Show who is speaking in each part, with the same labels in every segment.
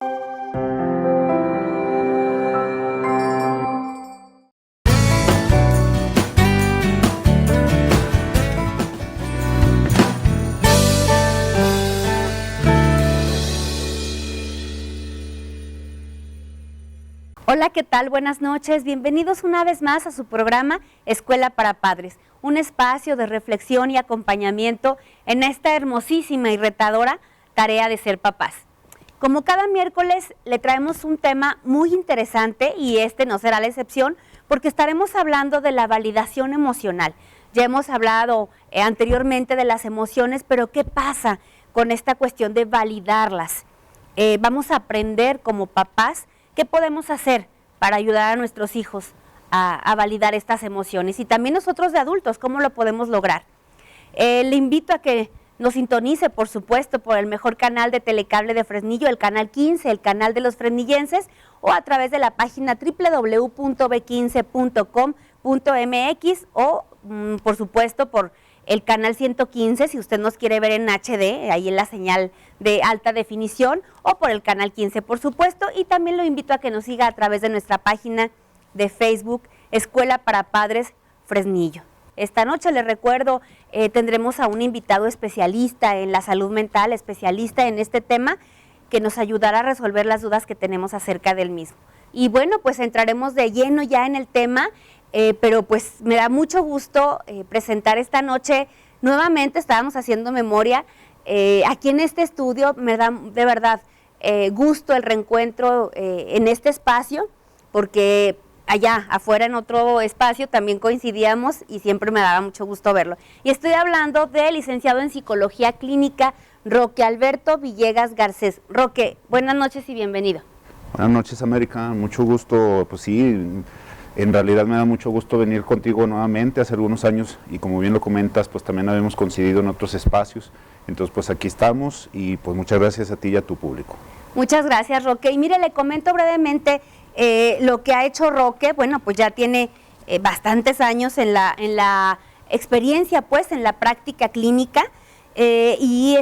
Speaker 1: Hola, ¿qué tal? Buenas noches. Bienvenidos una vez más a su programa Escuela para Padres, un espacio de reflexión y acompañamiento en esta hermosísima y retadora tarea de ser papás. Como cada miércoles le traemos un tema muy interesante y este no será la excepción porque estaremos hablando de la validación emocional. Ya hemos hablado anteriormente de las emociones, pero ¿qué pasa con esta cuestión de validarlas? Vamos a aprender como papás qué podemos hacer para ayudar a nuestros hijos a validar estas emociones y también nosotros de adultos, ¿cómo lo podemos lograr? Le invito a que nos sintonice, por supuesto, por el mejor canal de telecable de Fresnillo, el canal 15, el canal de los fresnillenses, o a través de la página www.b15.com.mx o, por supuesto, por el canal 115, si usted nos quiere ver en HD, ahí en la señal de alta definición, o por el canal 15, por supuesto, y también lo invito a que nos siga a través de nuestra página de Facebook, Escuela para Padres Fresnillo. Esta noche, les recuerdo, tendremos a un invitado especialista en la salud mental, especialista en este tema, que nos ayudará a resolver las dudas que tenemos acerca del mismo. Y bueno, pues entraremos de lleno ya en el tema, pero pues me da mucho gusto presentar esta noche, nuevamente estábamos haciendo memoria, aquí en este estudio me da de verdad gusto el reencuentro en este espacio, porque allá afuera en otro espacio también coincidíamos y siempre me daba mucho gusto verlo. Y estoy hablando del licenciado en Psicología Clínica, Roque Alberto Villegas Garcés. Roque, buenas noches y bienvenido.
Speaker 2: Buenas noches, América, mucho gusto, pues sí, en realidad me da mucho gusto venir contigo nuevamente hace algunos años y como bien lo comentas, pues también habíamos coincidido en otros espacios, entonces pues aquí estamos y pues muchas gracias a ti y a tu público.
Speaker 1: Muchas gracias, Roque, y mire, le comento brevemente lo que ha hecho Roque. Bueno, pues ya tiene bastantes años en la experiencia, pues en la práctica clínica, y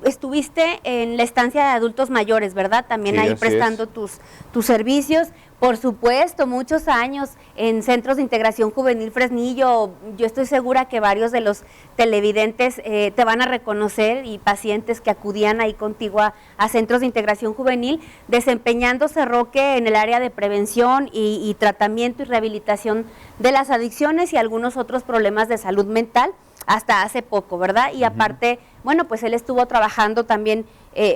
Speaker 1: estuviste en la estancia de adultos mayores, ¿verdad? También sí, ahí prestando tus servicios. Por supuesto, muchos años en Centros de Integración Juvenil Fresnillo. Yo estoy segura que varios de los televidentes te van a reconocer y pacientes que acudían ahí contigo a Centros de Integración Juvenil, desempeñándose, Roque, en el área de prevención y tratamiento y rehabilitación de las adicciones y algunos otros problemas de salud mental, hasta hace poco, ¿verdad? Y aparte, bueno, pues él estuvo trabajando también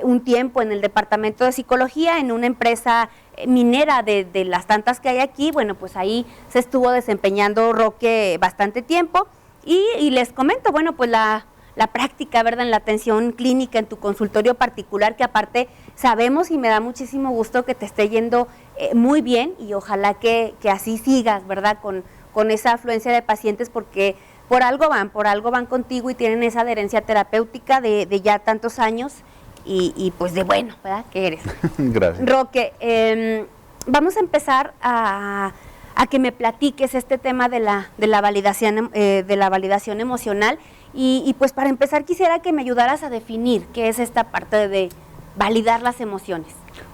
Speaker 1: un tiempo en el departamento de psicología en una empresa minera de las tantas que hay aquí. Bueno, pues ahí se estuvo desempeñando Roque bastante tiempo y les comento, bueno, pues la práctica, ¿verdad?, en la atención clínica, en tu consultorio particular, que aparte sabemos y me da muchísimo gusto que te esté yendo muy bien y ojalá que así sigas, ¿verdad?, con esa afluencia de pacientes, porque por algo van contigo y tienen esa adherencia terapéutica de ya tantos años y pues de bueno, ¿verdad?, que eres.
Speaker 2: Gracias.
Speaker 1: Roque, vamos a empezar a que me platiques este tema de la validación emocional y pues para empezar quisiera que me ayudaras a definir qué es esta parte de validar las emociones.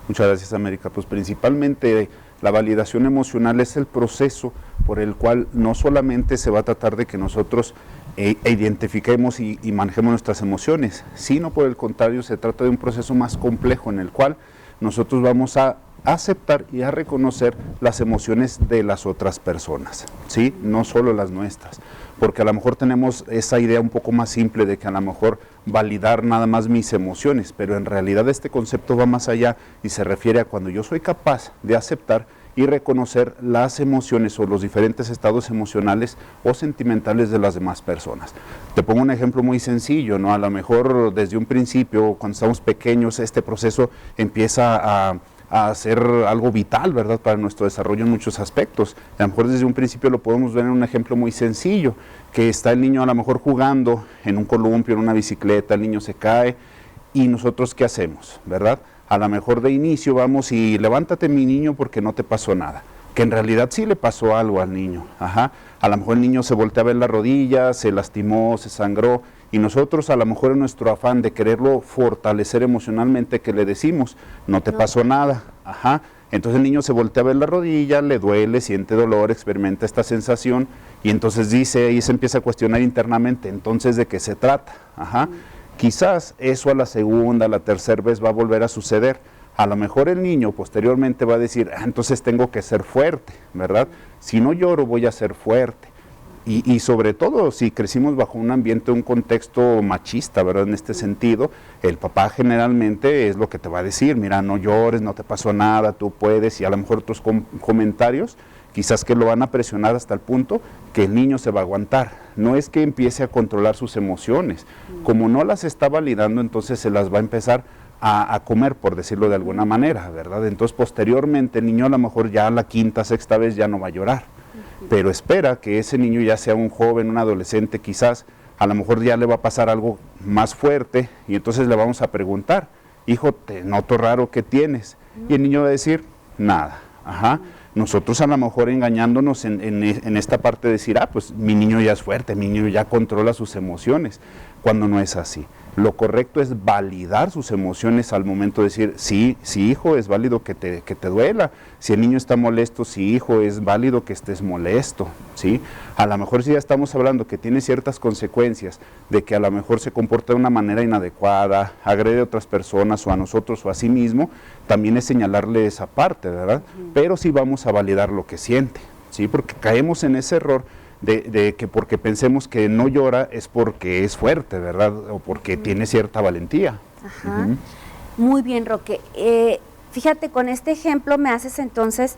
Speaker 2: Muchas gracias, América. Pues principalmente la validación emocional es el proceso por el cual no solamente se va a tratar de que nosotros identifiquemos y manejemos nuestras emociones, sino por el contrario se trata de un proceso más complejo en el cual nosotros vamos a aceptar y a reconocer las emociones de las otras personas, ¿sí? No solo las nuestras, porque a lo mejor tenemos esa idea un poco más simple de que a lo mejor validar nada más mis emociones, pero en realidad este concepto va más allá y se refiere a cuando yo soy capaz de aceptar y reconocer las emociones o los diferentes estados emocionales o sentimentales de las demás personas. Te pongo un ejemplo muy sencillo, ¿no? A lo mejor desde un principio, cuando estamos pequeños, este proceso empieza a ser algo vital, ¿verdad?, para nuestro desarrollo en muchos aspectos. A lo mejor desde un principio lo podemos ver en un ejemplo muy sencillo, que está el niño a lo mejor jugando en un columpio, en una bicicleta, el niño se cae y nosotros ¿qué hacemos?, ¿verdad? A lo mejor de inicio vamos y levántate mi niño porque no te pasó nada, que en realidad sí le pasó algo al niño, a lo mejor el niño se voltea a ver la rodilla, se lastimó, se sangró Y nosotros a lo mejor en nuestro afán de quererlo fortalecer emocionalmente, que le decimos, no te pasó nada, ajá. Entonces el niño se voltea a ver la rodilla, le duele, siente dolor, experimenta esta sensación y entonces dice, y se empieza a cuestionar internamente, entonces ¿de qué se trata? Ajá. Quizás eso a la segunda, a la tercera vez va a volver a suceder. A lo mejor el niño posteriormente va a decir, entonces tengo que ser fuerte, ¿verdad? Si no lloro voy a ser fuerte. Y sobre todo si crecimos bajo un ambiente, un contexto machista, ¿verdad? En este sentido, el papá generalmente es lo que te va a decir, mira, no llores, no te pasó nada, tú puedes, y a lo mejor otros comentarios, quizás que lo van a presionar hasta el punto que el niño se va a aguantar. No es que empiece a controlar sus emociones, como no las está validando, entonces se las va a empezar a comer, por decirlo de alguna manera, ¿verdad? Entonces posteriormente el niño a lo mejor ya la quinta, sexta vez ya no va a llorar. Pero espera que ese niño ya sea un joven, un adolescente, quizás a lo mejor ya le va a pasar algo más fuerte y entonces le vamos a preguntar, hijo, te noto raro, ¿qué tienes? Y el niño va a decir, nada, ajá. Nosotros a lo mejor engañándonos en esta parte de decir, pues mi niño ya es fuerte, mi niño ya controla sus emociones, cuando no es así. Lo correcto es validar sus emociones al momento de decir, sí, hijo, es válido que te duela. Si el niño está molesto, sí, hijo, es válido que estés molesto, ¿sí? A lo mejor si ya estamos hablando que tiene ciertas consecuencias, de que a lo mejor se comporta de una manera inadecuada, agrede a otras personas o a nosotros o a sí mismo, también es señalarle esa parte, ¿verdad? Pero sí vamos a validar lo que siente, ¿sí? Porque caemos en ese error de que porque pensemos que no llora es porque es fuerte, ¿verdad? O porque tiene cierta valentía.
Speaker 1: Ajá. Muy bien, Roque. Fíjate, con este ejemplo me haces entonces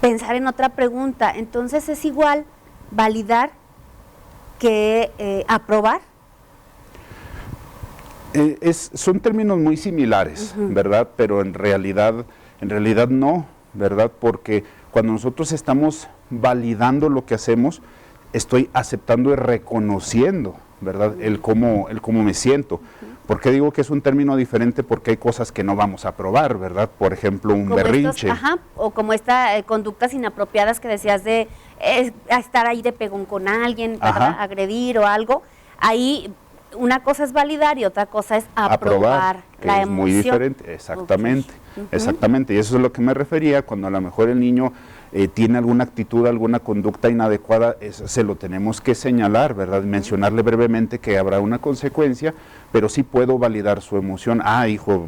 Speaker 1: pensar en otra pregunta. Entonces, ¿es igual validar que aprobar?
Speaker 2: Son términos muy similares, ¿verdad? Pero en realidad no, ¿verdad? Porque cuando nosotros estamos validando lo que hacemos, estoy aceptando y reconociendo, ¿verdad? El cómo me siento. ¿Por qué digo que es un término diferente? Porque hay cosas que no vamos a probar, ¿verdad? Por ejemplo, un berrinche.
Speaker 1: O como estas conductas inapropiadas que decías de estar ahí de pegón con alguien, para agredir o algo. Ahí una cosa es validar y otra cosa es aprobar la emoción. Es muy diferente,
Speaker 2: exactamente, exactamente. Y eso es lo que me refería cuando a lo mejor el niño tiene alguna actitud, alguna conducta inadecuada, se lo tenemos que señalar, ¿verdad? Mencionarle brevemente que habrá una consecuencia, pero sí puedo validar su emoción. Hijo,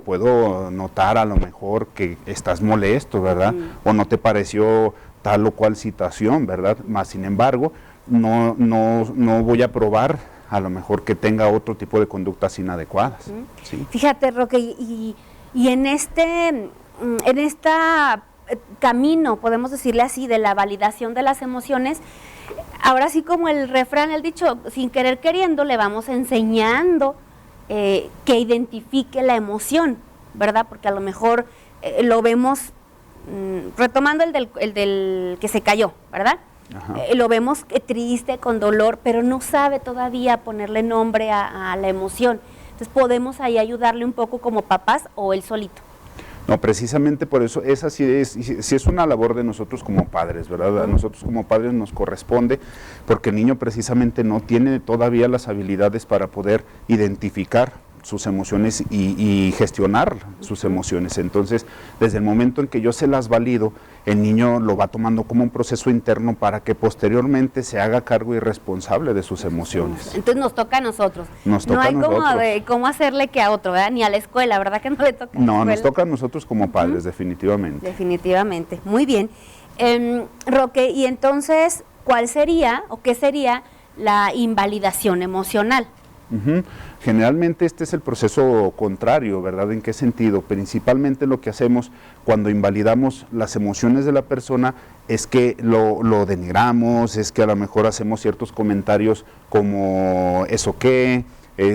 Speaker 2: puedo notar a lo mejor que estás molesto, ¿verdad? O no te pareció tal o cual situación, ¿verdad? Más sin embargo, no voy a probar a lo mejor que tenga otro tipo de conductas inadecuadas. ¿Sí?
Speaker 1: Fíjate, Roque, y en este camino, podemos decirle así, de la validación de las emociones, ahora sí como el refrán, el dicho, sin querer queriendo, le vamos enseñando que identifique la emoción, ¿verdad? Porque a lo mejor lo vemos, retomando el del que se cayó, ¿verdad? Lo vemos triste, con dolor, pero no sabe todavía ponerle nombre a la emoción. Entonces podemos ahí ayudarle un poco como papás o él solito.
Speaker 2: No, precisamente por eso, esa sí es una labor de nosotros como padres, ¿verdad? A nosotros como padres nos corresponde, porque el niño precisamente no tiene todavía las habilidades para poder identificar sus emociones y gestionar sus emociones. Entonces, desde el momento en que yo se las valido, el niño lo va tomando como un proceso interno para que posteriormente se haga cargo y responsable de sus emociones.
Speaker 1: Entonces nos toca a nosotros. No hay como cómo hacerle que a otro, ¿verdad? Ni a la escuela, ¿verdad que no le toca?
Speaker 2: No, nos toca a nosotros como padres, definitivamente.
Speaker 1: Definitivamente, muy bien. Roque, y entonces, ¿cuál sería o qué sería la invalidación emocional?
Speaker 2: Generalmente este es el proceso contrario, ¿verdad? ¿En qué sentido? Principalmente lo que hacemos cuando invalidamos las emociones de la persona es que lo denigramos, es que a lo mejor hacemos ciertos comentarios como ¿eso qué?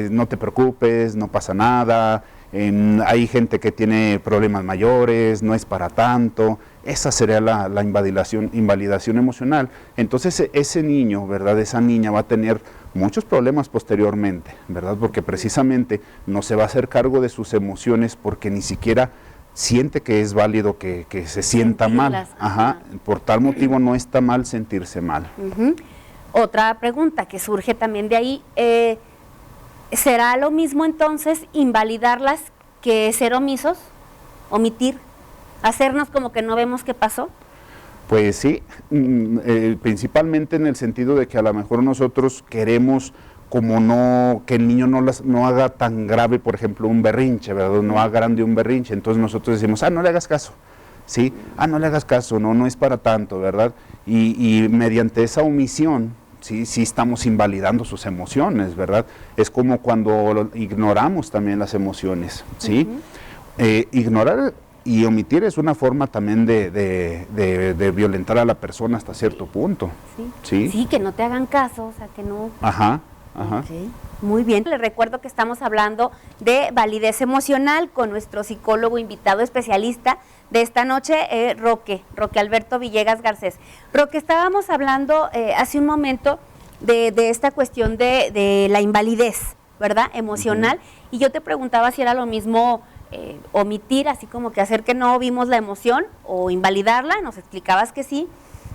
Speaker 2: No te preocupes, no pasa nada, hay gente que tiene problemas mayores, no es para tanto. Esa sería la invalidación emocional. Entonces ese niño, ¿verdad? Esa niña va a tener muchos problemas posteriormente, ¿verdad? Porque precisamente no se va a hacer cargo de sus emociones porque ni siquiera siente que es válido que se sienta mal. Por tal motivo no está mal sentirse mal.
Speaker 1: Otra pregunta que surge también de ahí, ¿será lo mismo entonces invalidarlas que ser omisos, omitir, hacernos como que no vemos qué pasó?
Speaker 2: Pues sí, principalmente en el sentido de que a lo mejor nosotros queremos como no, que el niño no haga tan grave, por ejemplo, un berrinche, ¿verdad? No haga grande un berrinche, entonces nosotros decimos, no le hagas caso, ¿sí? No le hagas caso, no es para tanto, ¿verdad? Y mediante esa omisión, sí estamos invalidando sus emociones, ¿verdad? Es como cuando ignoramos también las emociones, ¿sí? Ignorar y omitir es una forma también de violentar a la persona hasta cierto punto.
Speaker 1: Sí, que no te hagan caso, o sea, que no...
Speaker 2: Ajá.
Speaker 1: Okay. Muy bien, les recuerdo que estamos hablando de validez emocional con nuestro psicólogo invitado especialista de esta noche, Roque Alberto Villegas Garcés. Roque, estábamos hablando hace un momento de esta cuestión de la invalidez, ¿verdad? Emocional, y yo te preguntaba si era lo mismo omitir, así como que hacer que no vimos la emoción o invalidarla, nos explicabas que sí,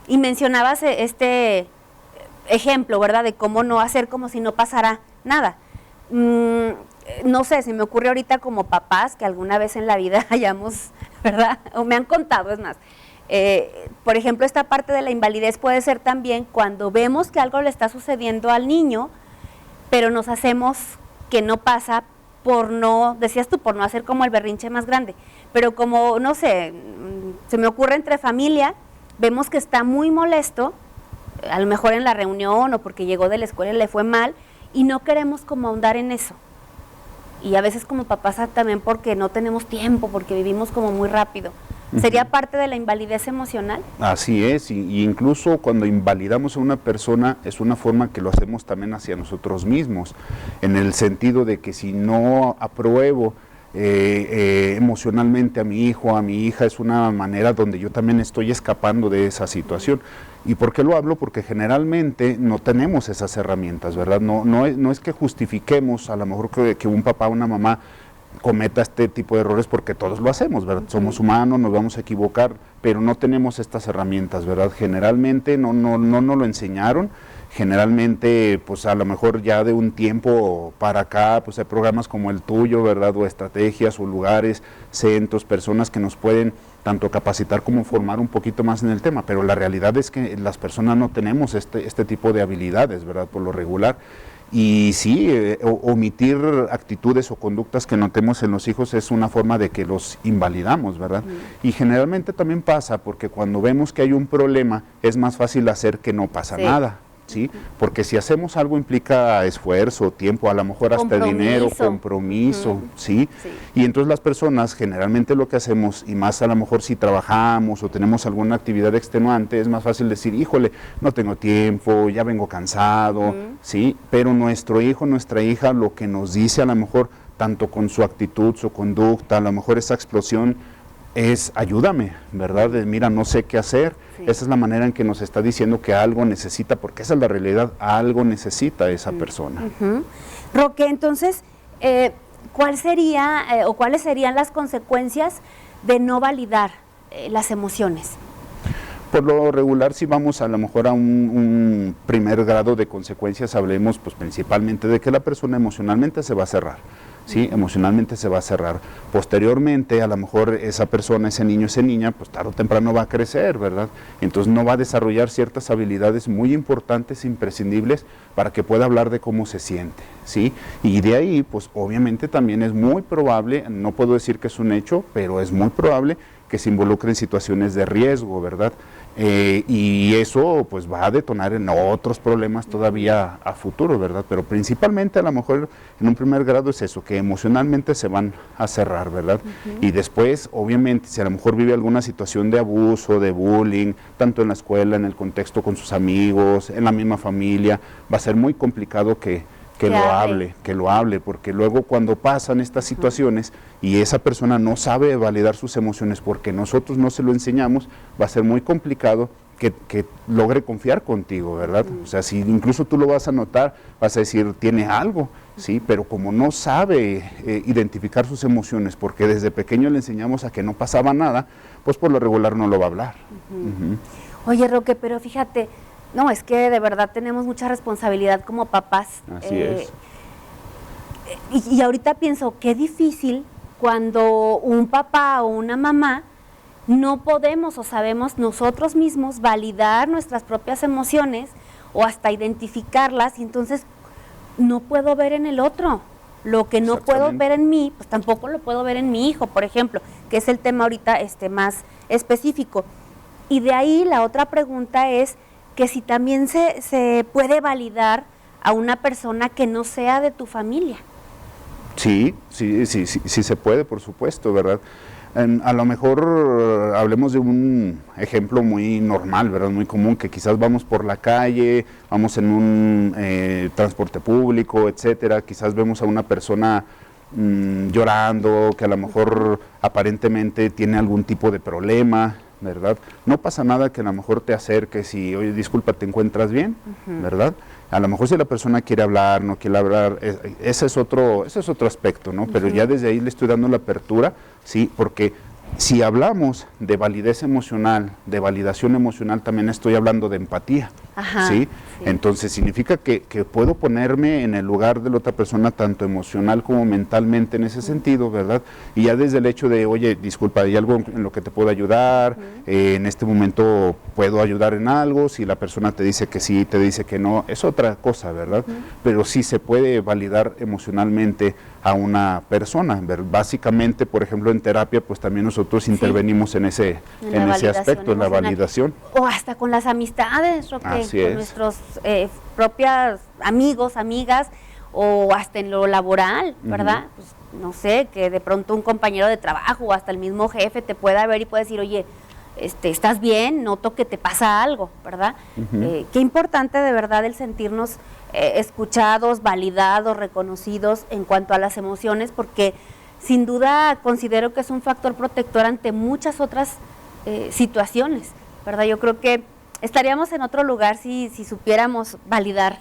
Speaker 1: y mencionabas este ejemplo, ¿verdad? De cómo no hacer como si no pasara nada. No sé, se me ocurre ahorita como papás que alguna vez en la vida hayamos, ¿verdad? O me han contado, es más. Por ejemplo, esta parte de la invalidez puede ser también cuando vemos que algo le está sucediendo al niño, pero nos hacemos que no pasa por no, decías tú, por no hacer como el berrinche más grande. Pero como, no sé, se me ocurre entre familia, vemos que está muy molesto, a lo mejor en la reunión o porque llegó de la escuela y le fue mal, y no queremos como ahondar en eso. Y a veces como papás también porque no tenemos tiempo, porque vivimos como muy rápido. ¿Sería parte de la invalidez emocional?
Speaker 2: Así es, y incluso cuando invalidamos a una persona es una forma que lo hacemos también hacia nosotros mismos, en el sentido de que si no apruebo emocionalmente a mi hijo, a mi hija, es una manera donde yo también estoy escapando de esa situación. ¿Y por qué lo hablo? Porque generalmente no tenemos esas herramientas, ¿verdad? No es que justifiquemos a lo mejor que un papá o una mamá cometa este tipo de errores, porque todos lo hacemos, ¿verdad? Somos humanos, nos vamos a equivocar, pero no tenemos estas herramientas, ¿verdad? Generalmente no nos lo enseñaron. Generalmente, pues a lo mejor ya de un tiempo para acá, pues hay programas como el tuyo, ¿verdad? O estrategias o lugares, centros, personas que nos pueden tanto capacitar como formar un poquito más en el tema, pero la realidad es que las personas no tenemos este tipo de habilidades, ¿verdad? Por lo regular. Y sí, omitir actitudes o conductas que notemos en los hijos es una forma de que los invalidamos, ¿verdad? Y generalmente también pasa porque cuando vemos que hay un problema es más fácil hacer que no pasa nada, ¿sí? Porque si hacemos algo implica esfuerzo, tiempo, a lo mejor hasta dinero, compromiso, ¿sí? Y entonces las personas generalmente lo que hacemos, y más a lo mejor si trabajamos o tenemos alguna actividad extenuante, es más fácil decir, híjole, no tengo tiempo, ya vengo cansado, ¿sí? Pero nuestro hijo, nuestra hija, lo que nos dice a lo mejor, tanto con su actitud, su conducta, a lo mejor esa explosión, es ayúdame, ¿verdad? Mira, no sé qué hacer. Esa es la manera en que nos está diciendo que algo necesita, porque esa es la realidad, algo necesita esa persona.
Speaker 1: Roque, entonces, ¿cuál sería o cuáles serían las consecuencias de no validar las emociones?
Speaker 2: Por lo regular, si vamos a lo mejor a un primer grado de consecuencias, hablemos pues principalmente de que la persona emocionalmente se va a cerrar. Sí, emocionalmente se va a cerrar. Posteriormente, a lo mejor esa persona, ese niño, esa niña, pues tarde o temprano va a crecer, ¿verdad? Entonces no va a desarrollar ciertas habilidades muy importantes, imprescindibles, para que pueda hablar de cómo se siente, ¿sí? Y de ahí, pues obviamente también es muy probable, no puedo decir que es un hecho, pero es muy probable que se involucre en situaciones de riesgo, ¿verdad? Y eso pues va a detonar en otros problemas todavía a futuro, ¿verdad? Pero principalmente a lo mejor en un primer grado es eso, que emocionalmente se van a cerrar, ¿verdad? Y después, obviamente, si a lo mejor vive alguna situación de abuso, de bullying, tanto en la escuela, en el contexto con sus amigos, en la misma familia, va a ser muy complicado que lo hable, porque luego cuando pasan estas situaciones y esa persona no sabe validar sus emociones porque nosotros no se lo enseñamos, va a ser muy complicado que logre confiar contigo, ¿verdad? O sea, si incluso tú lo vas a notar, vas a decir, tiene algo, ¿sí? Pero como no sabe identificar sus emociones, porque desde pequeño le enseñamos a que no pasaba nada, pues por lo regular no lo va a hablar.
Speaker 1: Oye, Roque, pero fíjate, No, es que de verdad tenemos mucha responsabilidad como papás.
Speaker 2: Así es.
Speaker 1: Y ahorita pienso, qué difícil cuando un papá o una mamá no podemos o sabemos nosotros mismos validar nuestras propias emociones o hasta identificarlas, y entonces no puedo ver en el otro. Lo que no puedo ver en mí, pues tampoco lo puedo ver en mi hijo, por ejemplo, que es el tema ahorita más específico. Y de ahí la otra pregunta es que si también se puede validar a una persona que no sea de tu familia.
Speaker 2: Sí se puede, por supuesto, ¿verdad? A lo mejor hablemos de un ejemplo muy normal, ¿verdad? Muy común, que quizás vamos por la calle, vamos en un transporte público, etcétera, quizás vemos a una persona llorando, que a lo mejor aparentemente tiene algún tipo de problema, ¿verdad? No pasa nada que a lo mejor te acerques y, oye, disculpa, ¿te encuentras bien? ¿Verdad? A lo mejor si la persona quiere hablar, no quiere hablar, ese es otro aspecto, ¿no? Pero ya desde ahí le estoy dando la apertura, sí, porque si hablamos de validez emocional, de validación emocional, también estoy hablando de empatía, ¿sí? Entonces significa que puedo ponerme en el lugar de la otra persona, tanto emocional como mentalmente en ese sentido, ¿verdad? Y ya desde el hecho de, oye, disculpa, ¿hay algo en lo que te puedo ayudar? En este momento puedo ayudar en algo. Si la persona te dice que sí, te dice que no, es otra cosa, ¿verdad? Pero sí se puede validar emocionalmente a una persona. Básicamente, por ejemplo, en terapia, pues también nosotros intervenimos en ese aspecto, en la validación.
Speaker 1: O hasta con las amistades, Roque, con nuestros propios amigos, amigas, o hasta en lo laboral, ¿verdad? Pues, no sé, que de pronto un compañero de trabajo o hasta el mismo jefe te pueda ver y puede decir, oye, ¿estás bien? Noto que te pasa algo, ¿verdad? Qué importante de verdad el sentirnos escuchados, validados, reconocidos en cuanto a las emociones, porque sin duda considero que es un factor protector ante muchas otras situaciones, ¿verdad? Yo creo que estaríamos en otro lugar si supiéramos validar,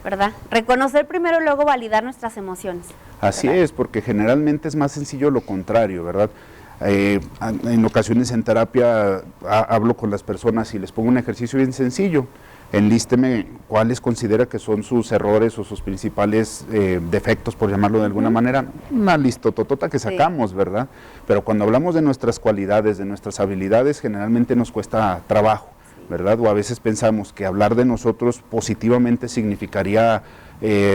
Speaker 1: ¿verdad? Reconocer primero y luego validar nuestras emociones.
Speaker 2: Así es, porque generalmente es más sencillo lo contrario, ¿verdad? En ocasiones en terapia hablo con las personas y les pongo un ejercicio bien sencillo. Enlísteme cuáles considera que son sus errores o sus principales defectos, por llamarlo de alguna manera. Una listototota que sacamos, ¿verdad? Pero cuando hablamos de nuestras cualidades, de nuestras habilidades, generalmente nos cuesta trabajo, ¿verdad? O a veces pensamos que hablar de nosotros positivamente significaría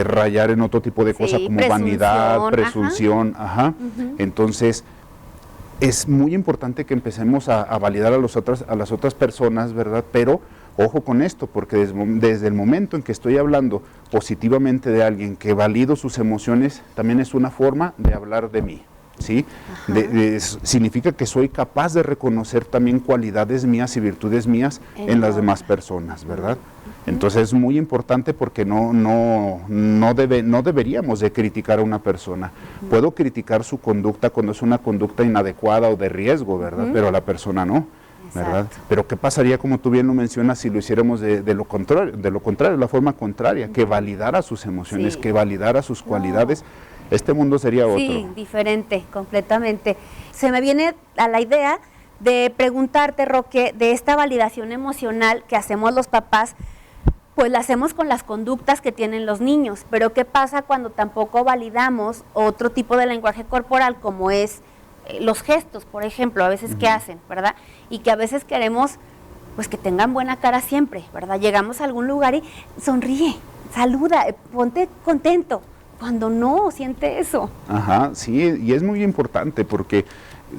Speaker 2: rayar en otro tipo de cosas como vanidad, presunción, Entonces, es muy importante que empecemos a validar a las otras personas, ¿verdad? Pero ojo con esto, porque desde el momento en que estoy hablando positivamente de alguien, que valido sus emociones, también es una forma de hablar de mí, ¿sí? Significa que soy capaz de reconocer también cualidades mías y virtudes mías en las demás personas, ¿verdad? Entonces es muy importante porque no deberíamos de criticar a una persona. Puedo criticar su conducta cuando es una conducta inadecuada o de riesgo, ¿verdad? Pero a la persona no, ¿verdad? Pero ¿qué pasaría, como tú bien lo mencionas, si lo hiciéramos de lo contrario, la forma contraria, que validara sus emociones, que validara sus cualidades? Este mundo sería otro.
Speaker 1: Sí, diferente, completamente. Se me viene a la idea de preguntarte, Roque, de esta validación emocional que hacemos los papás, pues la hacemos con las conductas que tienen los niños, pero ¿qué pasa cuando tampoco validamos otro tipo de lenguaje corporal, como es los gestos, por ejemplo, a veces que hacen, ¿verdad? Y que a veces queremos, pues, que tengan buena cara siempre, ¿verdad? Llegamos a algún lugar y sonríe, saluda, ponte contento, cuando no siente eso.
Speaker 2: Sí, y es muy importante porque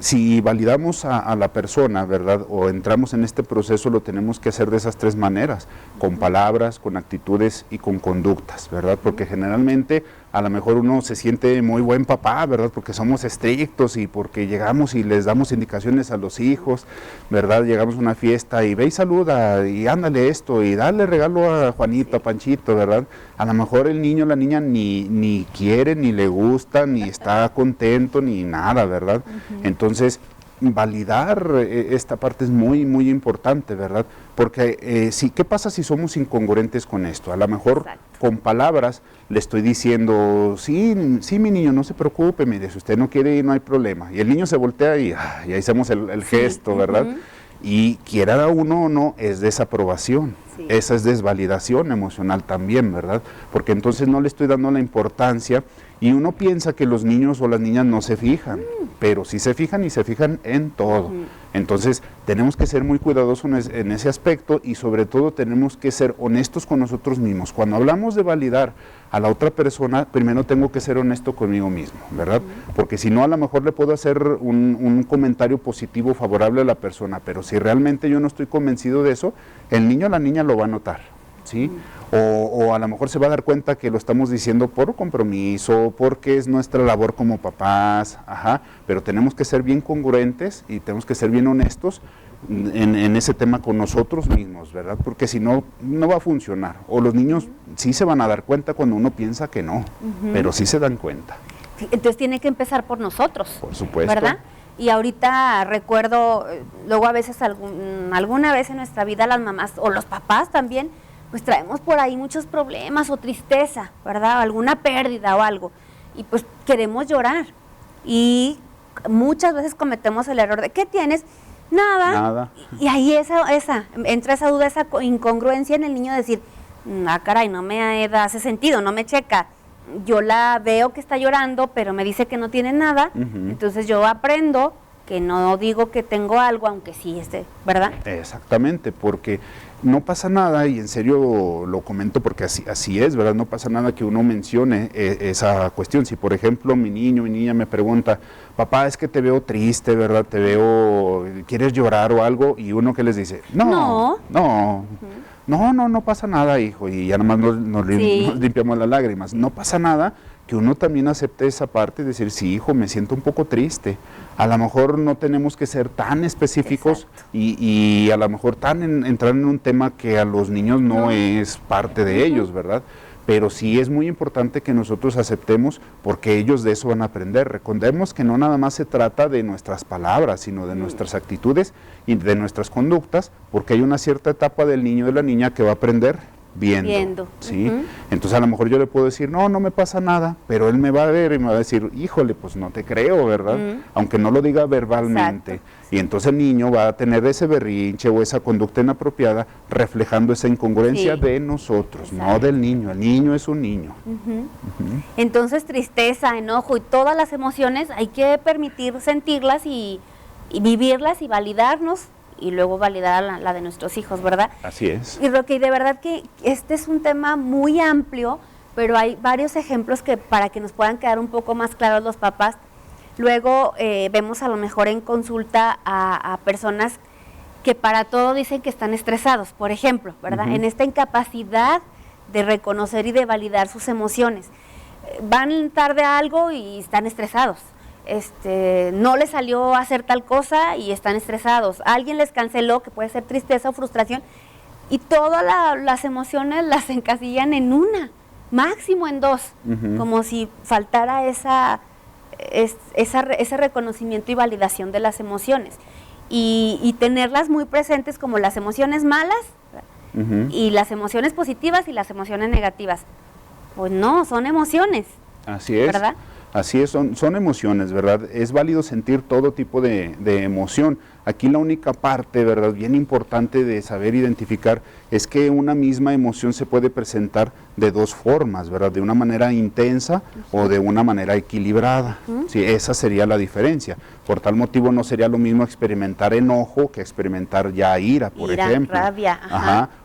Speaker 2: si validamos a la persona, ¿verdad? O entramos en este proceso, lo tenemos que hacer de esas tres maneras, con palabras, con actitudes y con conductas, ¿verdad? Porque generalmente a lo mejor uno se siente muy buen papá, ¿verdad? Porque somos estrictos y porque llegamos y les damos indicaciones a los hijos, ¿verdad? Llegamos a una fiesta y ve y saluda y ándale esto y dale regalo a Juanito, a Panchito, ¿verdad? A lo mejor el niño, la niña ni quiere, ni le gusta, ni está contento, ni nada, ¿verdad? Entonces, validar esta parte es muy, muy importante, ¿verdad? Porque ¿qué pasa si somos incongruentes con esto? A lo mejor con palabras le estoy diciendo, sí, mi niño, no se preocupe, mire, si usted no quiere ir, no hay problema. Y el niño se voltea y ahí hacemos el gesto, ¿verdad? y quiera uno o no, es desaprobación. Sí. Esa es desvalidación emocional también, ¿verdad? Porque entonces no le estoy dando la importancia y uno piensa que los niños o las niñas no se fijan, pero sí se fijan y se fijan en todo. Entonces tenemos que ser muy cuidadosos en ese aspecto y sobre todo tenemos que ser honestos con nosotros mismos. Cuando hablamos de validar a la otra persona, primero tengo que ser honesto conmigo mismo, ¿verdad? Porque si no, a lo mejor le puedo hacer un comentario positivo, favorable a la persona, pero si realmente yo no estoy convencido de eso, el niño o la niña lo va a notar, ¿sí? O a lo mejor se va a dar cuenta que lo estamos diciendo por compromiso, porque es nuestra labor como papás, pero tenemos que ser bien congruentes y tenemos que ser bien honestos en ese tema con nosotros mismos, ¿verdad? Porque si no, no va a funcionar. O los niños sí se van a dar cuenta cuando uno piensa que no, pero sí se dan cuenta.
Speaker 1: Entonces tiene que empezar por nosotros.
Speaker 2: Por supuesto.
Speaker 1: ¿Verdad? Y ahorita recuerdo, luego a veces, alguna vez en nuestra vida las mamás o los papás también, pues traemos por ahí muchos problemas o tristeza, ¿verdad? Alguna pérdida o algo. Y pues queremos llorar. Y muchas veces cometemos el error de, ¿qué tienes? Nada. Y ahí entra esa duda, esa incongruencia en el niño de decir, caray, no me hace sentido, no me checa. Yo la veo que está llorando, pero me dice que no tiene nada, entonces yo aprendo que no digo que tengo algo, aunque sí esté, ¿verdad? Exactamente, porque no pasa nada, y en serio lo comento porque así es, ¿verdad? No pasa nada que uno mencione esa cuestión. Si, por ejemplo, mi niña me pregunta, papá, es que te veo triste, ¿verdad? Te veo, ¿quieres llorar o algo? Y uno que les dice, no pasa nada, hijo, y ya nada más nos limpiamos las lágrimas. No pasa nada, que uno también acepte esa parte y decir, sí, hijo, me siento un poco triste. A lo mejor no tenemos que ser tan específicos y a lo mejor entrar en un tema que a los niños no es parte de ellos, ¿verdad? Pero sí es muy importante que nosotros aceptemos, porque ellos de eso van a aprender. Recordemos que no nada más se trata de nuestras palabras, sino de nuestras actitudes y de nuestras conductas, porque hay una cierta etapa del niño o de la niña que va a aprender viendo. ¿Sí? Entonces a lo mejor yo le puedo decir, no me pasa nada, pero él me va a ver y me va a decir, híjole, pues no te creo, ¿verdad? Aunque no lo diga verbalmente. Exacto. Y entonces el niño va a tener ese berrinche o esa conducta inapropiada reflejando esa incongruencia de nosotros, no del niño. El niño es un niño. Entonces tristeza, enojo y todas las emociones hay que permitir sentirlas y vivirlas y validarnos, y luego validar la de nuestros hijos, ¿verdad? Así es. Y Roque, de verdad que este es un tema muy amplio, pero hay varios ejemplos para que nos puedan quedar un poco más claros los papás. Luego vemos a lo mejor en consulta a personas que para todo dicen que están estresados, por ejemplo, ¿verdad? En esta incapacidad de reconocer y de validar sus emociones. Van tarde a algo y están estresados. No les salió a hacer tal cosa y están estresados. Alguien les canceló, que puede ser tristeza o frustración, y todas las emociones las encasillan en una, máximo en dos, como si faltara ese reconocimiento y validación de las emociones. Y tenerlas muy presentes como las emociones malas y las emociones positivas y las emociones negativas. Pues no, son emociones. Así es. ¿Verdad? Así es, son emociones, ¿verdad? Es válido sentir todo tipo de emoción. Aquí la única parte, ¿verdad?, bien importante de saber identificar es que una misma emoción se puede presentar de dos formas, ¿verdad? De una manera intensa o de una manera equilibrada. Sí, esa sería la diferencia. Por tal motivo no sería lo mismo experimentar enojo que experimentar ya ira, por ejemplo. Rabia.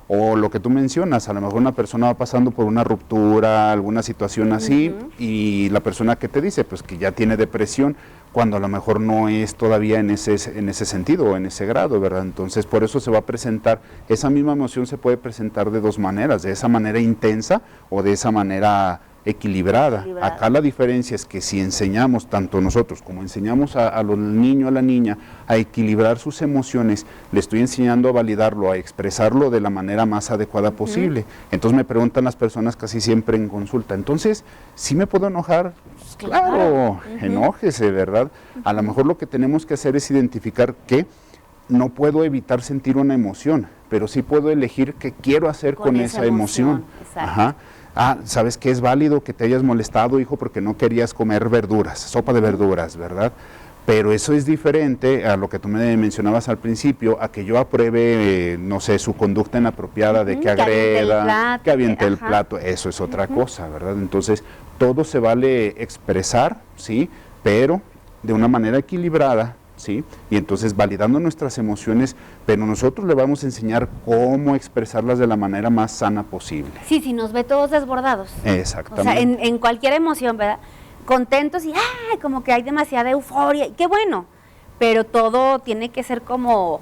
Speaker 1: O lo que tú mencionas, a lo mejor una persona va pasando por una ruptura, alguna situación así, y la persona que te dice, pues que ya tiene depresión, cuando a lo mejor no es todavía en ese sentido o en ese grado, ¿verdad? Entonces por eso se va a presentar, esa misma emoción se puede presentar de dos maneras, de esa manera intensa o de esa manera equilibrada. Acá la diferencia es que si enseñamos, tanto nosotros como enseñamos a los niños, a la niña, a equilibrar sus emociones, le estoy enseñando a validarlo, a expresarlo de la manera más adecuada posible. Entonces me preguntan las personas casi siempre en consulta, entonces, ¿sí me puedo enojar? Pues claro, enójese, ¿verdad? A lo mejor lo que tenemos que hacer es identificar que no puedo evitar sentir una emoción, pero sí puedo elegir qué quiero hacer con esa emoción. ¿Sabes qué? Es válido que te hayas molestado, hijo, porque no querías comer verduras, sopa de verduras, ¿verdad?
Speaker 2: Pero eso es diferente a lo que tú me mencionabas al principio, a que yo apruebe, no sé, su conducta inapropiada de que agreda, que aviente el plato, eso es otra cosa, ¿verdad? Entonces, todo se vale expresar, ¿sí? Pero de una manera equilibrada, ¿sí? Y entonces validando nuestras emociones, pero nosotros le vamos a enseñar cómo expresarlas de la manera más sana posible.
Speaker 1: Sí, si nos ve todos desbordados.
Speaker 2: Exactamente.
Speaker 1: O sea, en cualquier emoción, ¿verdad? Contentos y ¡ay! Como que hay demasiada euforia, y qué bueno, pero todo tiene que ser como,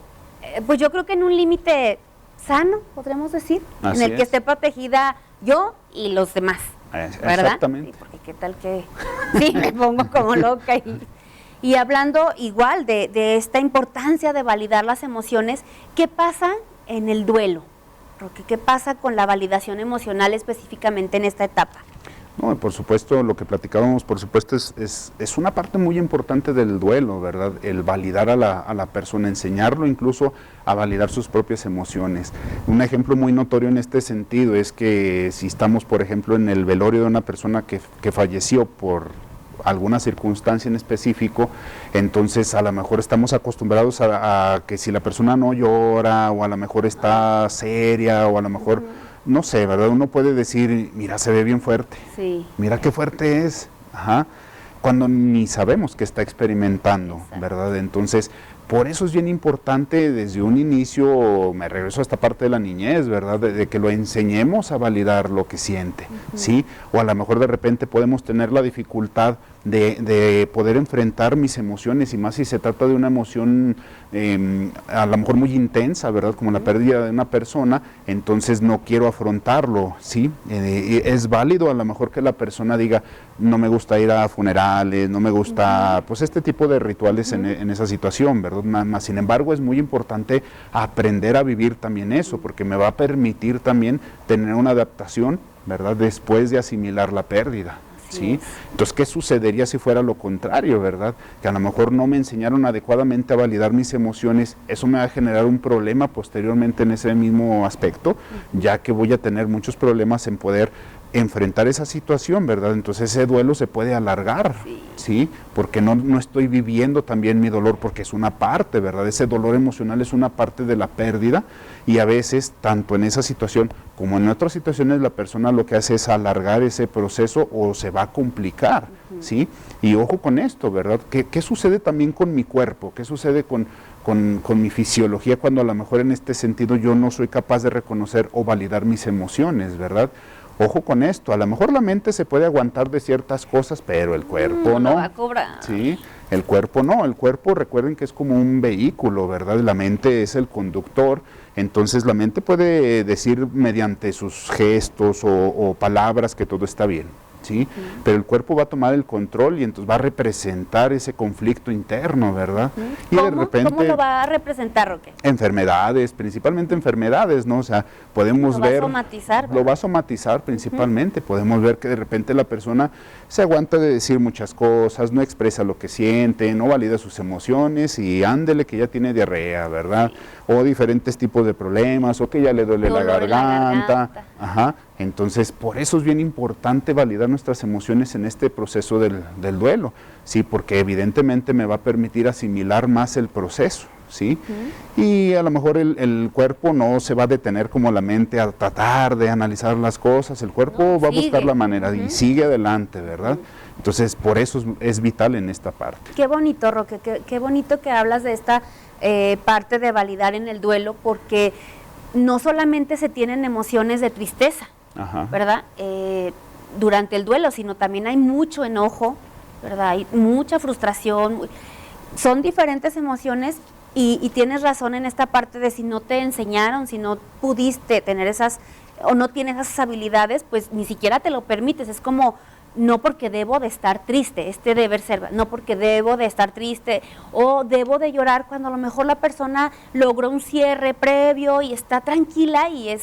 Speaker 1: pues yo creo que en un límite sano, podremos decir,
Speaker 2: Así
Speaker 1: en el que
Speaker 2: es.
Speaker 1: esté protegida yo y los demás, ¿verdad?
Speaker 2: Exactamente.
Speaker 1: Sí, porque qué tal que sí, me pongo como loca. Y hablando igual de esta importancia de validar las emociones, ¿qué pasa en el duelo? Porque ¿qué pasa con la validación emocional específicamente en esta etapa?
Speaker 2: No, por supuesto, lo que platicábamos, por supuesto, es una parte muy importante del duelo, ¿verdad? El validar a la persona, enseñarlo incluso a validar sus propias emociones. Un ejemplo muy notorio en este sentido es que si estamos, por ejemplo, en el velorio de una persona que falleció por alguna circunstancia en específico, entonces a lo mejor estamos acostumbrados a que si la persona no llora, o a lo mejor está seria, o a lo mejor... No sé, ¿verdad? Uno puede decir, mira, se ve bien fuerte,
Speaker 1: sí,
Speaker 2: mira qué fuerte es, ajá, cuando ni sabemos que está experimentando, ¿verdad? Entonces, por eso es bien importante desde un inicio, me regreso a esta parte de la niñez, ¿verdad? De que lo enseñemos a validar lo que siente, ¿sí? O a lo mejor de repente podemos tener la dificultad de poder enfrentar mis emociones, y más si se trata de una emoción a lo mejor muy intensa, ¿verdad? Como la pérdida de una persona, entonces no quiero afrontarlo, ¿sí? Es válido a lo mejor que la persona diga, no me gusta ir a funerales, no me gusta, pues este tipo de rituales en esa situación, ¿verdad? Más, sin embargo, es muy importante aprender a vivir también eso, porque me va a permitir también tener una adaptación, ¿verdad? Después de asimilar la pérdida. ¿Sí? Entonces, ¿qué sucedería si fuera lo contrario, verdad? Que a lo mejor no me enseñaron adecuadamente a validar mis emociones, eso me va a generar un problema posteriormente en ese mismo aspecto, ya que voy a tener muchos problemas en poder enfrentar esa situación, ¿verdad? Entonces ese duelo se puede alargar, ¿sí? Porque no estoy viviendo también mi dolor, porque es una parte, ¿verdad? Ese dolor emocional es una parte de la pérdida, y a veces, tanto en esa situación como en otras situaciones, la persona lo que hace es alargar ese proceso o se va a complicar, ¿sí? Y ojo con esto, ¿verdad? ¿Qué sucede también con mi cuerpo? ¿Qué sucede con mi fisiología cuando a lo mejor en este sentido yo no soy capaz de reconocer o validar mis emociones, ¿verdad? Ojo con esto, a lo mejor la mente se puede aguantar de ciertas cosas, pero el cuerpo no.
Speaker 1: Lo va a cobrar.
Speaker 2: Sí, el cuerpo no, el cuerpo recuerden que es como un vehículo, ¿verdad? La mente es el conductor, entonces la mente puede decir mediante sus gestos o palabras que todo está bien, ¿sí? Pero el cuerpo va a tomar el control y entonces va a representar ese conflicto interno, ¿verdad? Y de repente,
Speaker 1: ¿Cómo lo va a representar, Roque?
Speaker 2: Enfermedades, principalmente enfermedades, ¿no? O sea, podemos ver...
Speaker 1: Lo va a somatizar, ¿verdad?
Speaker 2: Lo va a somatizar principalmente. Podemos ver que de repente la persona se aguanta de decir muchas cosas, no expresa lo que siente, no valida sus emociones y ándele que ya tiene diarrea, ¿verdad? O diferentes tipos de problemas, o que ya le duele la garganta. Ajá. Entonces, por eso es bien importante validar nuestras emociones en este proceso del duelo, ¿sí? Porque evidentemente me va a permitir asimilar más el proceso, ¿sí? Y a lo mejor el cuerpo no se va a detener como la mente a tratar de analizar las cosas, el cuerpo va a buscar la manera y sigue adelante, ¿verdad? Entonces, por eso es vital en esta parte.
Speaker 1: Qué bonito, Roque, qué bonito que hablas de esta parte de validar en el duelo, porque no solamente se tienen emociones de tristeza, ¿verdad? Durante el duelo, sino también hay mucho enojo, ¿verdad? Hay mucha frustración, son diferentes emociones y tienes razón en esta parte de si no te enseñaron, si no pudiste tener esas o no tienes esas habilidades, pues ni siquiera te lo permites, es como no porque debo de estar triste, este deber ser, no porque debo de estar triste o debo de llorar cuando a lo mejor la persona logró un cierre previo y está tranquila y es,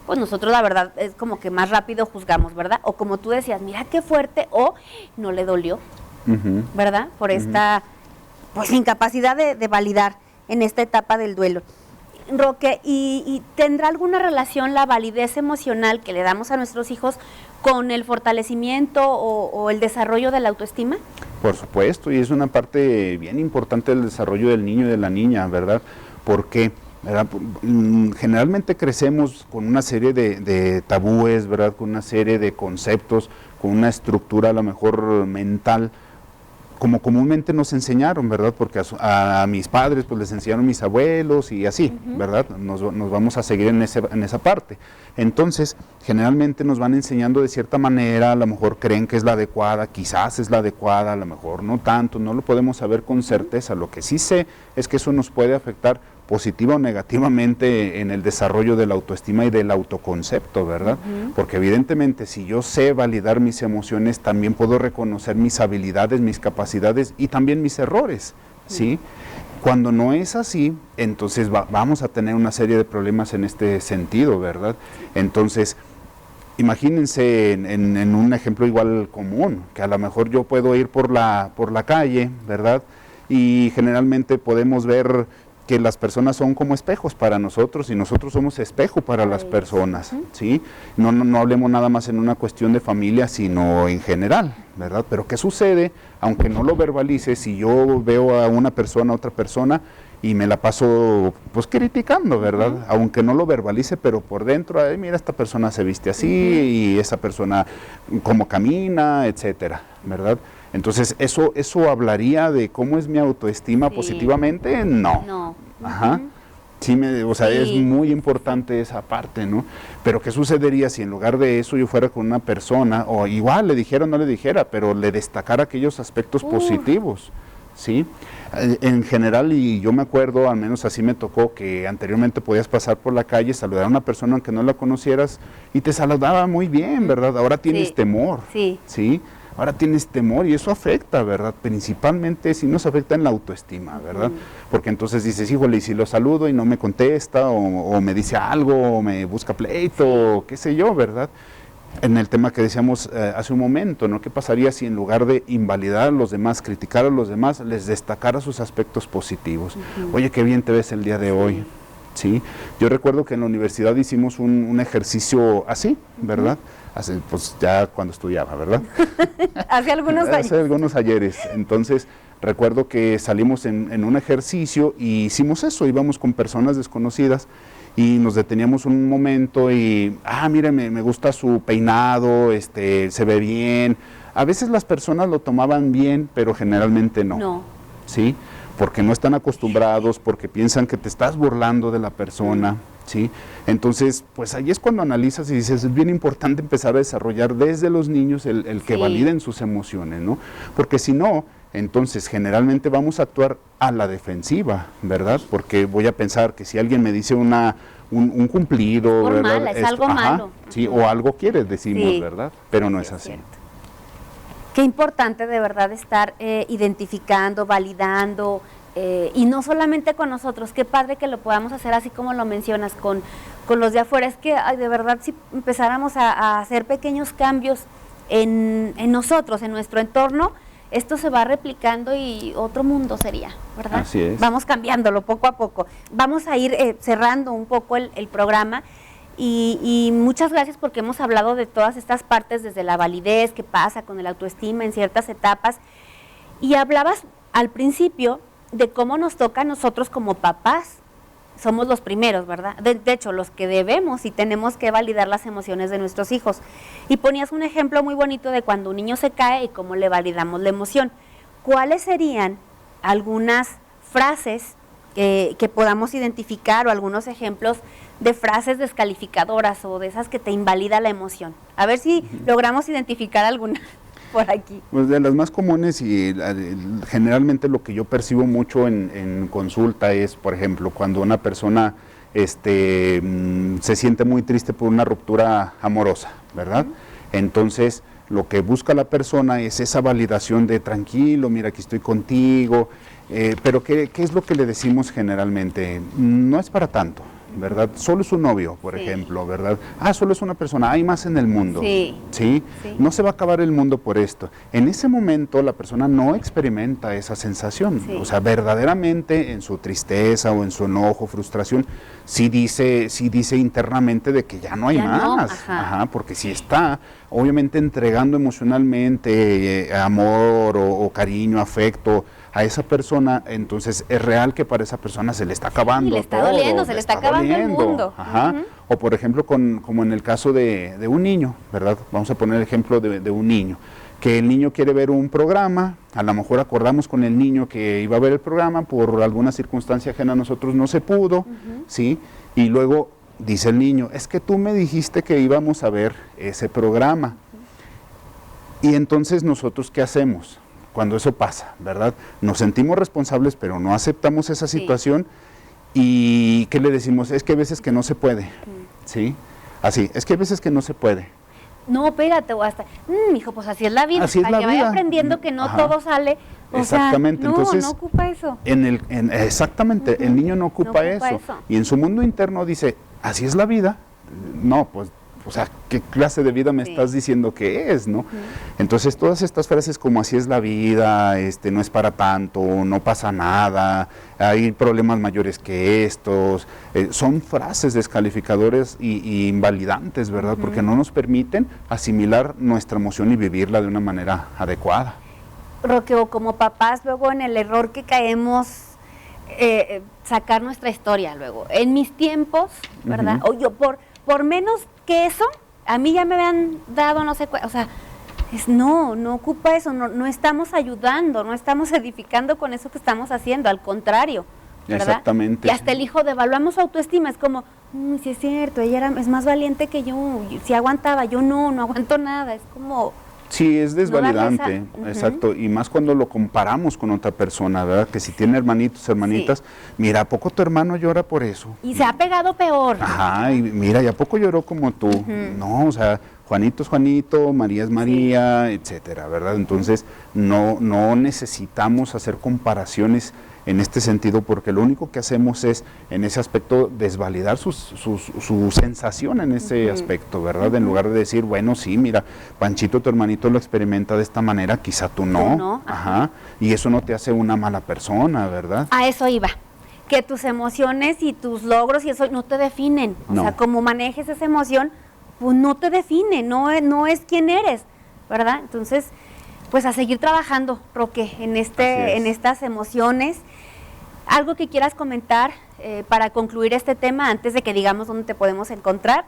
Speaker 1: pues nosotros la verdad es como que más rápido juzgamos, ¿verdad? O como tú decías, mira qué fuerte, o no le dolió, ¿verdad? Por esta, pues incapacidad de validar en esta etapa del duelo. Roque, ¿y tendrá alguna relación la validez emocional que le damos a nuestros hijos con el fortalecimiento o el desarrollo de la autoestima?
Speaker 2: Por supuesto, y es una parte bien importante del desarrollo del niño y de la niña, ¿verdad? Porque generalmente crecemos con una serie de tabúes, ¿verdad? Con una serie de conceptos, con una estructura a lo mejor mental, como comúnmente nos enseñaron, ¿verdad? Porque a mis padres pues les enseñaron mis abuelos y así, ¿verdad? Nos vamos a seguir en esa parte. Entonces, generalmente nos van enseñando de cierta manera, a lo mejor creen que es la adecuada, quizás es la adecuada, a lo mejor no tanto, no lo podemos saber con certeza. Lo que sí sé es que eso nos puede afectar positiva o negativamente en el desarrollo de la autoestima y del autoconcepto, ¿verdad? Porque evidentemente si yo sé validar mis emociones, también puedo reconocer mis habilidades, mis capacidades y también mis errores, ¿sí? Cuando no es así, entonces vamos a tener una serie de problemas en este sentido, ¿verdad? Entonces, imagínense en un ejemplo igual común, que a lo mejor yo puedo ir por la calle, ¿verdad? Y generalmente podemos ver que las personas son como espejos para nosotros y nosotros somos espejo para las personas, ¿sí? No hablemos nada más en una cuestión de familia, sino en general, ¿verdad? Pero ¿qué sucede? Aunque no lo verbalice, si yo veo a una persona, a otra persona, y me la paso pues criticando, ¿verdad? Aunque no lo verbalice, pero por dentro, ay, mira, esta persona se viste así, y esa persona cómo camina, etcétera, ¿verdad? Entonces, ¿eso hablaría de cómo es mi autoestima positivamente? No. Ajá. Sí, o sea, es muy importante esa parte, ¿no? Pero ¿qué sucedería si en lugar de eso yo fuera con una persona, o igual le dijera o no le dijera, pero le destacara aquellos aspectos positivos, ¿sí? En general, y yo me acuerdo, al menos así me tocó, que anteriormente podías pasar por la calle, saludar a una persona aunque no la conocieras, y te saludaba muy bien, ¿verdad? Ahora tienes temor, ¿sí? Ahora tienes temor y eso afecta, ¿verdad? Principalmente si nos afecta en la autoestima, ¿verdad? Porque entonces dices, híjole, y si lo saludo y no me contesta, o me dice algo, o me busca pleito, o qué sé yo, ¿verdad? En el tema que decíamos hace un momento, ¿no? ¿Qué pasaría si en lugar de invalidar a los demás, criticar a los demás, les destacara sus aspectos positivos? Oye, qué bien te ves el día de hoy, ¿sí? Yo recuerdo que en la universidad hicimos un ejercicio así, ¿verdad? Pues ya cuando estudiaba, ¿verdad?
Speaker 1: Hace algunos años.
Speaker 2: Hace algunos ayeres. Entonces, recuerdo que salimos en un ejercicio y hicimos eso, íbamos con personas desconocidas y nos deteníamos un momento y, mire, me gusta su peinado, se ve bien. A veces las personas lo tomaban bien, pero generalmente no. ¿Sí? Porque no están acostumbrados, porque piensan que te estás burlando de la persona, ¿sí? Entonces, pues ahí es cuando analizas y dices, es bien importante empezar a desarrollar desde los niños el que validen sus emociones, ¿no? Porque si no, entonces generalmente vamos a actuar a la defensiva, ¿verdad? Porque voy a pensar que si alguien me dice un cumplido,
Speaker 1: por
Speaker 2: ¿verdad?
Speaker 1: Mala, es algo malo.
Speaker 2: Sí, o algo quieres, decimos, ¿verdad? Pero no es así.
Speaker 1: Cierto. Qué importante de verdad estar identificando, validando, y no solamente con nosotros, qué padre que lo podamos hacer así como lo mencionas, con los de afuera. Es que de verdad si empezáramos a hacer pequeños cambios en nosotros, en nuestro entorno, esto se va replicando y otro mundo sería, ¿verdad?
Speaker 2: Así es.
Speaker 1: Vamos cambiándolo poco a poco. Vamos a ir cerrando un poco el programa. Y muchas gracias porque hemos hablado de todas estas partes, desde la validez, qué pasa con el autoestima en ciertas etapas. Y hablabas al principio de cómo nos toca a nosotros como papás. Somos los primeros, ¿verdad? De hecho, los que debemos y tenemos que validar las emociones de nuestros hijos. Y ponías un ejemplo muy bonito de cuando un niño se cae y cómo le validamos la emoción. ¿Cuáles serían algunas frases que podamos identificar o algunos ejemplos de frases descalificadoras o de esas que te invalida la emoción? A ver si logramos identificar alguna por aquí.
Speaker 2: Pues de las más comunes y generalmente lo que yo percibo mucho en consulta es, por ejemplo, cuando una persona se siente muy triste por una ruptura amorosa, ¿verdad? Entonces, lo que busca la persona es esa validación de tranquilo, mira, aquí estoy contigo, pero ¿qué es lo que le decimos generalmente? No es para tanto, ¿verdad? Solo es un novio, por ejemplo, ¿verdad? Solo es una persona, hay más en el mundo.
Speaker 1: Sí.
Speaker 2: ¿Sí? No se va a acabar el mundo por esto. En ese momento la persona no experimenta esa sensación. O sea, verdaderamente en su tristeza o en su enojo, frustración, sí dice internamente de que ya no hay más. Porque si está, obviamente, entregando emocionalmente amor o cariño, afecto a esa persona, entonces es real que para esa persona se le está acabando
Speaker 1: le está
Speaker 2: todo,
Speaker 1: doliendo, se le está acabando el mundo.
Speaker 2: O por ejemplo, como en el caso de un niño, ¿verdad? Vamos a poner el ejemplo de un niño, que el niño quiere ver un programa, a lo mejor acordamos con el niño que iba a ver el programa, por alguna circunstancia ajena a nosotros no se pudo, ¿sí? Y luego dice el niño, es que tú me dijiste que íbamos a ver ese programa. Y entonces, ¿nosotros qué hacemos cuando eso pasa, verdad? Nos sentimos responsables, pero no aceptamos esa situación. ¿Y qué le decimos? Es que hay veces que no se puede, ¿sí? Así, es que hay veces que no se puede.
Speaker 1: No, espérate, o hasta, hijo, pues así es la vida.
Speaker 2: Así es la vida.
Speaker 1: Vaya aprendiendo que no todo sale.
Speaker 2: Exactamente.
Speaker 1: O sea,
Speaker 2: entonces,
Speaker 1: no ocupa eso.
Speaker 2: Exactamente, el niño no ocupa eso. Y en su mundo interno dice, así es la vida. No, pues, o sea, ¿qué clase de vida me estás diciendo que es, no? Entonces, todas estas frases como así es la vida, no es para tanto, no pasa nada, hay problemas mayores que estos, son frases descalificadores y invalidantes, ¿verdad? Porque no nos permiten asimilar nuestra emoción y vivirla de una manera adecuada.
Speaker 1: Roque, o como papás, luego en el error que caemos, sacar nuestra historia luego. En mis tiempos, ¿verdad? O yo, por menos que eso, a mí ya me habían dado no sé cuál, o sea, no ocupa eso, no estamos ayudando, no estamos edificando con eso que estamos haciendo, al contrario, ¿verdad?
Speaker 2: Exactamente.
Speaker 1: Y hasta el hijo devaluamos su autoestima, es como, sí es cierto, ella es más valiente que yo, si aguantaba, yo no aguanto nada, es como...
Speaker 2: Sí, es desvalidante, exacto, y más cuando lo comparamos con otra persona, ¿verdad? Que si tiene hermanitos, hermanitas, mira, ¿a poco tu hermano llora por eso?
Speaker 1: Y se ha pegado peor.
Speaker 2: Y mira, ¿y a poco lloró como tú? No, o sea, Juanito es Juanito, María es María, etcétera, ¿verdad? Entonces, no necesitamos hacer comparaciones en este sentido, porque lo único que hacemos es, en ese aspecto, desvalidar su sensación en ese aspecto, ¿verdad? En lugar de decir, bueno, sí, mira, Panchito, tu hermanito lo experimenta de esta manera, quizá tú no. Y eso no te hace una mala persona, ¿verdad?
Speaker 1: A eso iba, que tus emociones y tus logros y eso no te definen. O sea, como manejes esa emoción, pues no te define, no es quién eres, ¿verdad? Entonces, pues a seguir trabajando, Roque, en estas emociones. ¿Algo que quieras comentar para concluir este tema antes de que digamos dónde te podemos encontrar?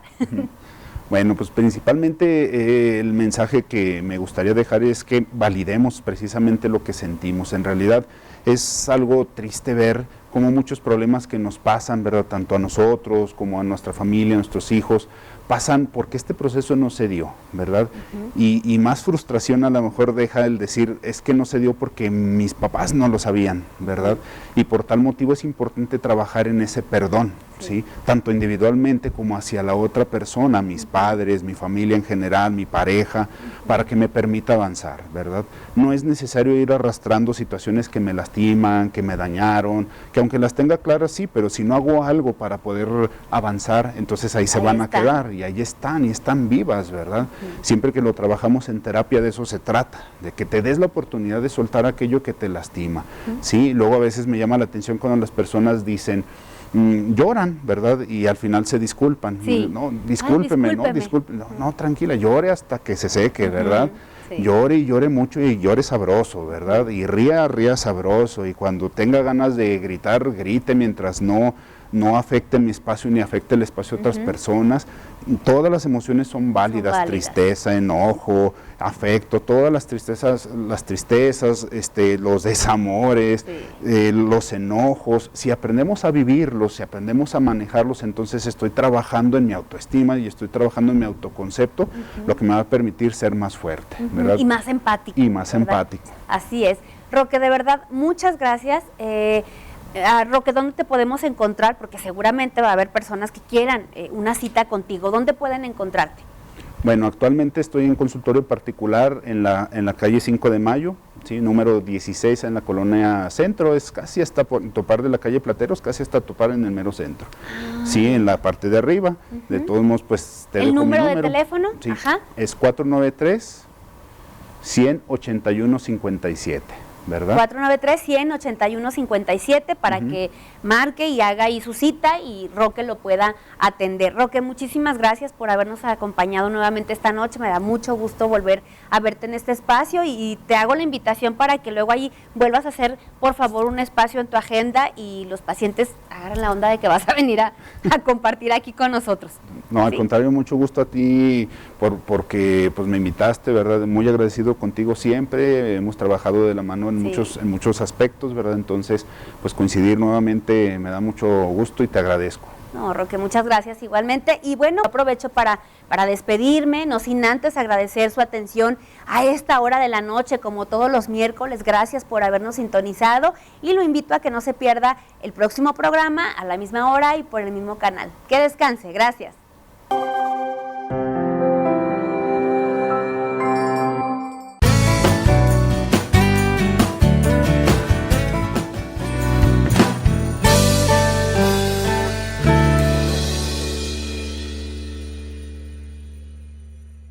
Speaker 2: Bueno, pues principalmente el mensaje que me gustaría dejar es que validemos precisamente lo que sentimos. En realidad es algo triste ver cómo muchos problemas que nos pasan, ¿verdad? Tanto a nosotros como a nuestra familia, a nuestros hijos, pasan porque este proceso no se dio, ¿verdad? Y más frustración a lo mejor deja el decir, es que no se dio porque mis papás no lo sabían, ¿verdad? Y por tal motivo es importante trabajar en ese perdón, ¿sí? Tanto individualmente como hacia la otra persona, mis padres, mi familia en general, mi pareja, para que me permita avanzar, ¿verdad? No es necesario ir arrastrando situaciones que me lastiman, que me dañaron, que aunque las tenga claras, sí, pero si no hago algo para poder avanzar, entonces ahí se van a quedar. Y ahí están, y están vivas, ¿verdad? Siempre que lo trabajamos en terapia, de eso se trata, de que te des la oportunidad de soltar aquello que te lastima, ¿sí? Luego a veces me llama la atención cuando las personas dicen, lloran, ¿verdad? Y al final se disculpan. No, discúlpeme, no, tranquila, llore hasta que se seque, ¿verdad? Llore y llore mucho y llore sabroso, ¿verdad? Y ría sabroso, y cuando tenga ganas de gritar, grite mientras no afecte mi espacio ni afecte el espacio de otras personas. Todas las emociones son válidas, tristeza, enojo, afecto, todas las tristezas, los desamores, los enojos. Si aprendemos a vivirlos, si aprendemos a manejarlos, entonces estoy trabajando en mi autoestima y estoy trabajando en mi autoconcepto, lo que me va a permitir ser más fuerte, ¿verdad?
Speaker 1: Y más empático.
Speaker 2: Y más empático.
Speaker 1: Así es. Roque, de verdad, muchas gracias. Roque, ¿dónde te podemos encontrar? Porque seguramente va a haber personas que quieran una cita contigo. ¿Dónde pueden encontrarte?
Speaker 2: Bueno, actualmente estoy en consultorio particular en la calle 5 de Mayo, ¿sí? Número 16 en la colonia Centro, es casi hasta topar de la calle Plateros, casi hasta topar en el mero centro. Sí, en la parte de arriba. De todos modos, pues te
Speaker 1: ¿El
Speaker 2: dejo mi
Speaker 1: número de teléfono?
Speaker 2: Sí,
Speaker 1: Ajá.
Speaker 2: es 493-181-57, ¿verdad?
Speaker 1: 493-181-57 para que marque y haga ahí su cita y Roque lo pueda atender. Roque, muchísimas gracias por habernos acompañado nuevamente esta noche. Me da mucho gusto volver a verte en este espacio y te hago la invitación para que luego ahí vuelvas a hacer, por favor, un espacio en tu agenda y los pacientes agarran la onda de que vas a venir a compartir aquí con nosotros.
Speaker 2: No, al contrario, mucho gusto a ti porque pues me invitaste, ¿verdad? Muy agradecido contigo siempre, hemos trabajado de la mano en muchos aspectos, ¿verdad? Entonces, pues coincidir nuevamente me da mucho gusto y te agradezco.
Speaker 1: No, Roque, muchas gracias igualmente. Y bueno, aprovecho para despedirme, no sin antes agradecer su atención a esta hora de la noche, como todos los miércoles. Gracias por habernos sintonizado y lo invito a que no se pierda el próximo programa a la misma hora y por el mismo canal. Que descanse, gracias.